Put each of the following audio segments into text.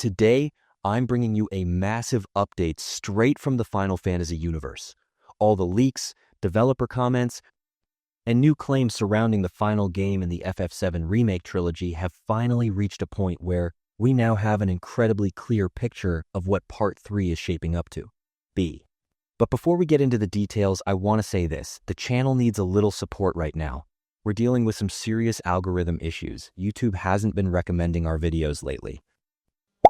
Today, I'm bringing you a massive update straight from the Final Fantasy universe. All the leaks, developer comments, and new claims surrounding the final game in the FF7 Remake trilogy have finally reached a point where we now have an incredibly clear picture of what Part 3 is shaping up to be. But before we get into the details, I want to say this. The channel needs a little support right now. We're dealing with some serious algorithm issues. YouTube hasn't been recommending our videos lately.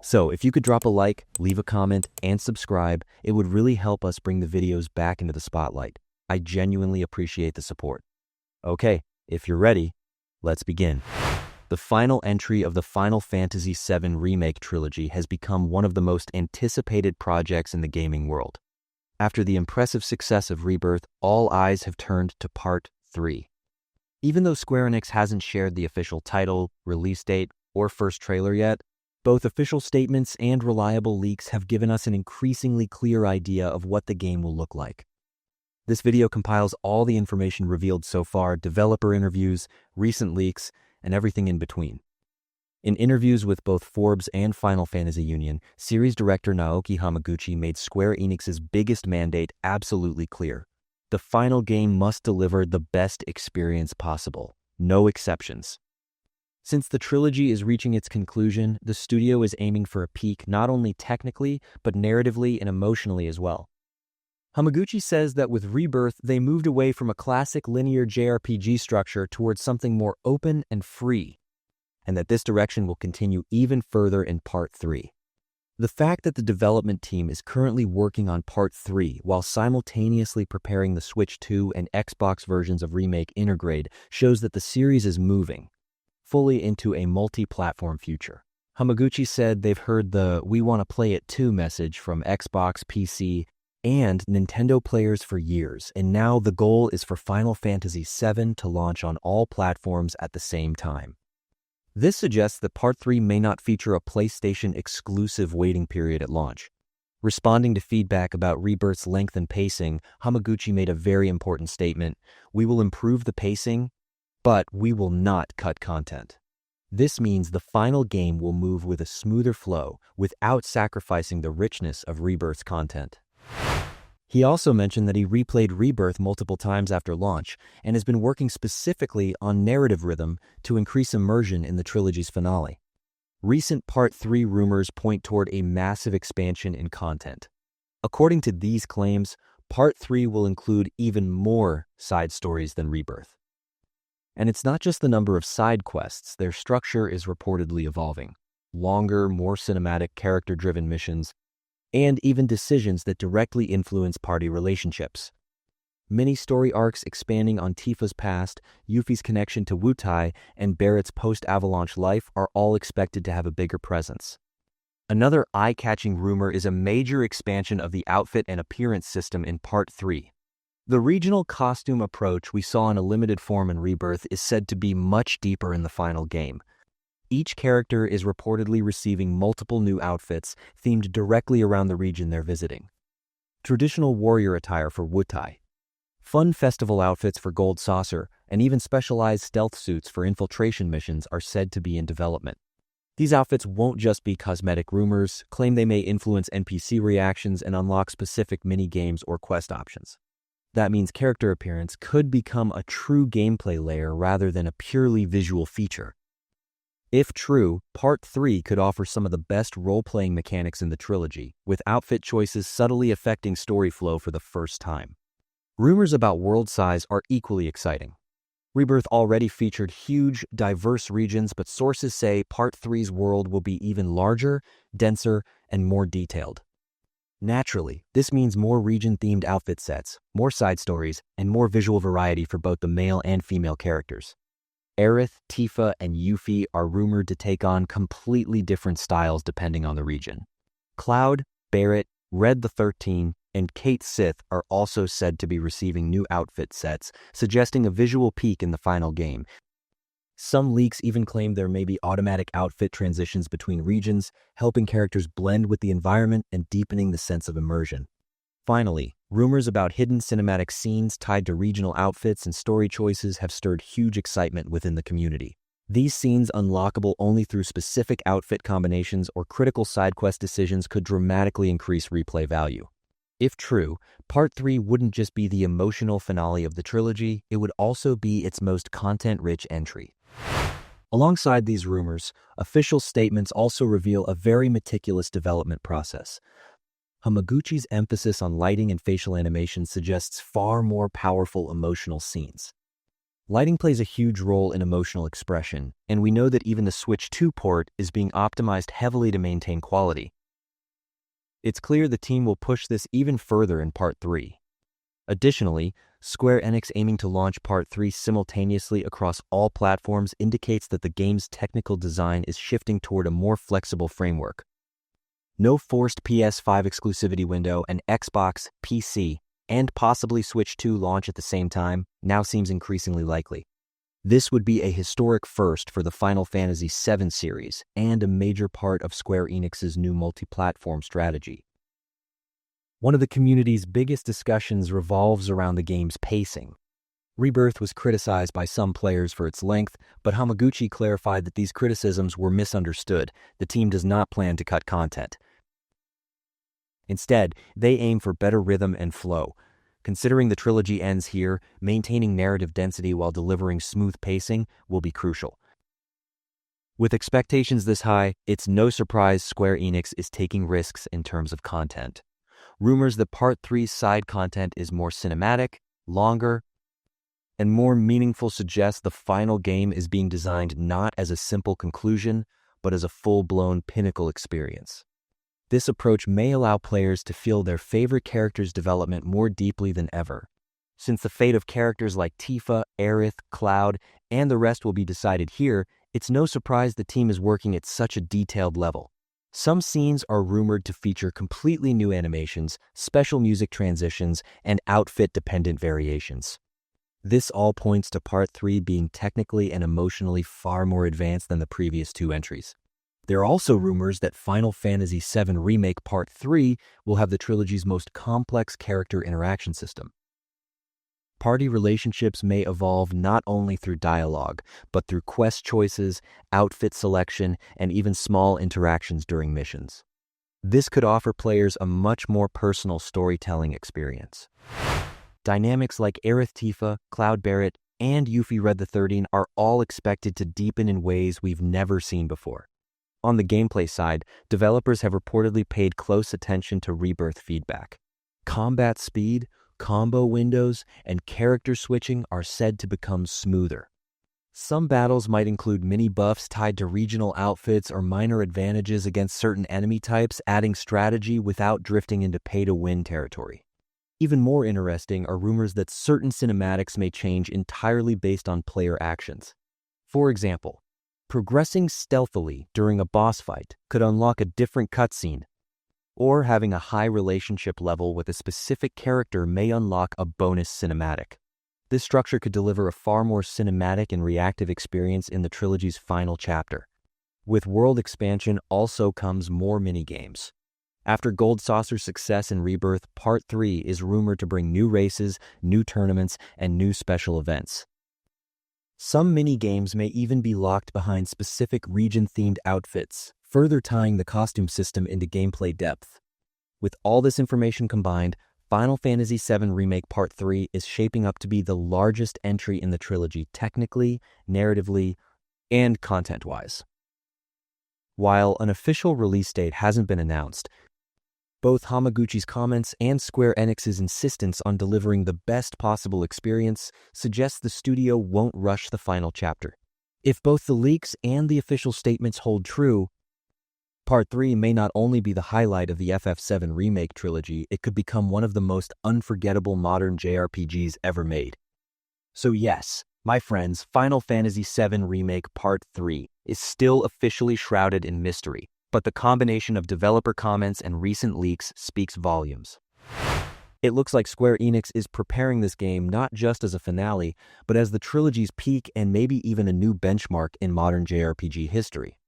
So if you could drop a like, leave a comment, and subscribe, it would really help us bring the videos back into the spotlight. I genuinely appreciate the support. Okay, if you're ready, let's begin. The final entry of the Final Fantasy VII Remake trilogy has become one of the most anticipated projects in the gaming world. After the impressive success of Rebirth, all eyes have turned to Part 3. Even though Square Enix hasn't shared the official title, release date, or first trailer yet, both official statements and reliable leaks have given us an increasingly clear idea of what the game will look like. This video compiles all the information revealed so far, developer interviews, recent leaks, and everything in between. In interviews with both Forbes and Final Fantasy Union, series director Naoki Hamaguchi made Square Enix's biggest mandate absolutely clear. The final game must deliver the best experience possible, no exceptions. Since the trilogy is reaching its conclusion, the studio is aiming for a peak not only technically, but narratively and emotionally as well. Hamaguchi says that with Rebirth, they moved away from a classic linear JRPG structure towards something more open and free, and that this direction will continue even further in Part 3. The fact that the development team is currently working on Part 3 while simultaneously preparing the Switch 2 and Xbox versions of Remake Intergrade shows that the series is moving fully into a multi-platform future. Hamaguchi said they've heard the "we want to play it too" message from Xbox, PC, and Nintendo players for years, and now the goal is for Final Fantasy VII to launch on all platforms at the same time. This suggests that Part 3 may not feature a PlayStation-exclusive waiting period at launch. Responding to feedback about Rebirth's length and pacing, Hamaguchi made a very important statement. "We will improve the pacing, but we will not cut content." This means the final game will move with a smoother flow without sacrificing the richness of Rebirth's content. He also mentioned that he replayed Rebirth multiple times after launch and has been working specifically on narrative rhythm to increase immersion in the trilogy's finale. Recent Part 3 rumors point toward a massive expansion in content. According to these claims, Part 3 will include even more side stories than Rebirth. And it's not just the number of side quests, their structure is reportedly evolving. Longer, more cinematic, character-driven missions, and even decisions that directly influence party relationships. Many story arcs expanding on Tifa's past, Yuffie's connection to Wutai, and Barrett's post-Avalanche life are all expected to have a bigger presence. Another eye-catching rumor is a major expansion of the outfit and appearance system in Part 3. The regional costume approach we saw in a limited form in Rebirth is said to be much deeper in the final game. Each character is reportedly receiving multiple new outfits themed directly around the region they're visiting. Traditional warrior attire for Wutai, fun festival outfits for Gold Saucer, and even specialized stealth suits for infiltration missions are said to be in development. These outfits won't just be cosmetic. Rumors claim they may influence NPC reactions and unlock specific mini-games or quest options. That means character appearance could become a true gameplay layer rather than a purely visual feature. If true, Part 3 could offer some of the best role-playing mechanics in the trilogy, with outfit choices subtly affecting story flow for the first time. Rumors about world size are equally exciting. Rebirth already featured huge, diverse regions, but sources say Part 3's world will be even larger, denser, and more detailed. Naturally, this means more region-themed outfit sets, more side stories, and more visual variety for both the male and female characters. Aerith, Tifa, and Yuffie are rumored to take on completely different styles depending on the region. Cloud, Barrett, Red the 13, and Kate Sith are also said to be receiving new outfit sets, suggesting a visual peak in the final game. Some leaks even claim there may be automatic outfit transitions between regions, helping characters blend with the environment and deepening the sense of immersion. Finally, rumors about hidden cinematic scenes tied to regional outfits and story choices have stirred huge excitement within the community. These scenes, unlockable only through specific outfit combinations or critical side quest decisions, could dramatically increase replay value. If true, Part 3 wouldn't just be the emotional finale of the trilogy, it would also be its most content-rich entry. Alongside these rumors, official statements also reveal a very meticulous development process. Hamaguchi's emphasis on lighting and facial animation suggests far more powerful emotional scenes. Lighting plays a huge role in emotional expression, and we know that even the Switch 2 port is being optimized heavily to maintain quality. It's clear the team will push this even further in Part 3. Additionally, Square Enix aiming to launch Part 3 simultaneously across all platforms indicates that the game's technical design is shifting toward a more flexible framework. No forced PS5 exclusivity window, and Xbox, PC, and possibly Switch 2 launch at the same time now seems increasingly likely. This would be a historic first for the Final Fantasy VII series and a major part of Square Enix's new multi-platform strategy. One of the community's biggest discussions revolves around the game's pacing. Rebirth was criticized by some players for its length, but Hamaguchi clarified that these criticisms were misunderstood. The team does not plan to cut content. Instead, they aim for better rhythm and flow. Considering the trilogy ends here, maintaining narrative density while delivering smooth pacing will be crucial. With expectations this high, it's no surprise Square Enix is taking risks in terms of content. Rumors that Part 3's side content is more cinematic, longer, and more meaningful suggest the final game is being designed not as a simple conclusion, but as a full-blown pinnacle experience. This approach may allow players to feel their favorite characters' development more deeply than ever. Since the fate of characters like Tifa, Aerith, Cloud, and the rest will be decided here, it's no surprise the team is working at such a detailed level. Some scenes are rumored to feature completely new animations, special music transitions, and outfit-dependent variations. This all points to Part 3 being technically and emotionally far more advanced than the previous two entries. There are also rumors that Final Fantasy VII Remake Part 3 will have the trilogy's most complex character interaction system. Party relationships may evolve not only through dialogue, but through quest choices, outfit selection, and even small interactions during missions. This could offer players a much more personal storytelling experience. Dynamics like Aerith Tifa, Cloud Barrett, and Yuffie Red the 13 are all expected to deepen in ways we've never seen before. On the gameplay side, developers have reportedly paid close attention to Rebirth feedback. Combat speed, combo windows, and character switching are said to become smoother. Some battles might include mini buffs tied to regional outfits or minor advantages against certain enemy types, adding strategy without drifting into pay-to-win territory. Even more interesting are rumors that certain cinematics may change entirely based on player actions. For example, progressing stealthily during a boss fight could unlock a different cutscene, or having a high relationship level with a specific character may unlock a bonus cinematic. This structure could deliver a far more cinematic and reactive experience in the trilogy's final chapter. With world expansion also comes more minigames. After Gold Saucer's success in Rebirth, Part 3 is rumored to bring new races, new tournaments, and new special events. Some mini-games may even be locked behind specific region-themed outfits, further tying the costume system into gameplay depth. With all this information combined, Final Fantasy VII Remake Part 3 is shaping up to be the largest entry in the trilogy technically, narratively, and content-wise. While an official release date hasn't been announced, both Hamaguchi's comments and Square Enix's insistence on delivering the best possible experience suggests the studio won't rush the final chapter. If both the leaks and the official statements hold true, Part 3 may not only be the highlight of the FF7 Remake trilogy, it could become one of the most unforgettable modern JRPGs ever made. So yes, my friends, Final Fantasy VII Remake Part 3 is still officially shrouded in mystery, but the combination of developer comments and recent leaks speaks volumes. It looks like Square Enix is preparing this game not just as a finale, but as the trilogy's peak and maybe even a new benchmark in modern JRPG history.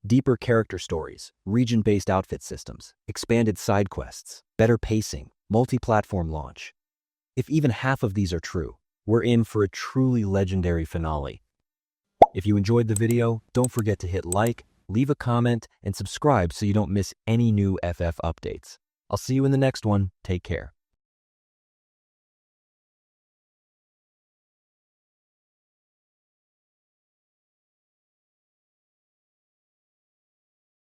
Deeper character stories, region-based outfit systems, expanded side quests, better pacing, multi-platform launch. If even half of these are true, we're in for a truly legendary finale. If you enjoyed the video, don't forget to hit like, leave a comment, and subscribe so you don't miss any new FF updates. I'll see you in the next one. Take care.